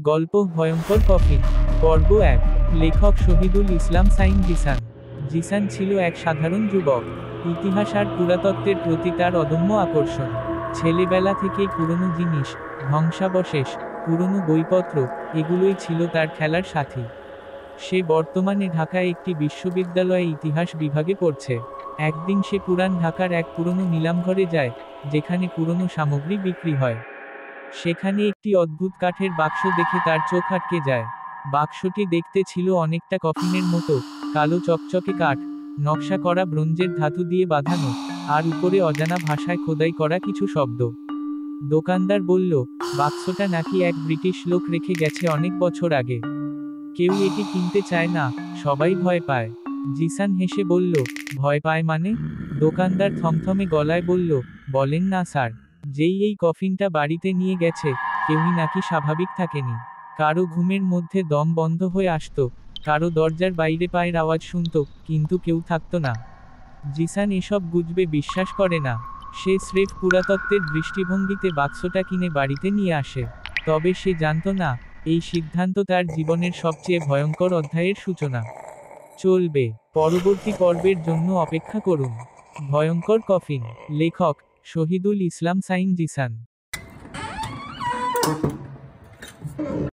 গল্প ভয়ঙ্কর কফিন। পর্ব 1। লেখক শহীদুল ইসলাম সাইন জিসান। জিসান ছিল এক সাধারণ যুবক। ইতিহাস আর পুরাতত্ত্বের প্রতি তার অদম্য আকর্ষণ। ছেলেবেলা থেকেই পুরনো জিনিস, ধ্বংসাবশেষ, পুরনো বইপত্র, এগুলোই ছিল তার খেলার সাথী। সে বর্তমানে ঢাকায় একটি বিশ্ববিদ্যালয়ে ইতিহাস বিভাগে পড়ছে। একদিন সে পুরান ঢাকার এক পুরনো নিলামঘরে যায়, যেখানে পুরনো সামগ্রী বিক্রি হয়। সেখানে একটি অদ্ভুত কাঠের বাক্স দেখে তার চোখ আটকে যায়। বাক্সটি দেখতে ছিল অনেকটা কফিনের মতো, কালো চকচকে কাঠ, নকশা করা ব্রোঞ্জের ধাতু দিয়ে বাঁধানো, আর উপরে অজানা ভাষায় খোদাই করা কিছু শব্দ। দোকানদার বলল, বাক্সটা নাকি এক ব্রিটিশ লোক রেখে গেছে অনেক বছর আগে। কেউ এটি কিনতে চায় না, সবাই ভয় পায়। জিসান হেসে বলল, ভয় পায় মানে? দোকানদার থমথমে গলায় বলল, বলেন না স্যার, যেই এই কফিনটা বাড়িতে নিয়ে গেছে, কেউই নাকি স্বাভাবিক থাকেনি। কারো ঘুমের মধ্যে দম বন্ধ হয়ে আসতো, কারো দরজার বাইরে পায়ের আওয়াজ শুনতো, কিন্তু কেউ থাকতো না। জিসান এসব গুজবে বিশ্বাস করে না। সে স্রেফ পুরাতত্ত্বের দৃষ্টিভঙ্গিতে বাক্সটা কিনে বাড়িতে নিয়ে আসে। তবে সে জানতো না, এই সিদ্ধান্ত তার জীবনের সবচেয়ে ভয়ঙ্কর অধ্যায়ের সূচনা। চলবে। পরবর্তী পর্বের জন্য অপেক্ষা করুন। ভয়ঙ্কর কফিন। লেখক শহীদুল ইসলাম সাইন জিসান।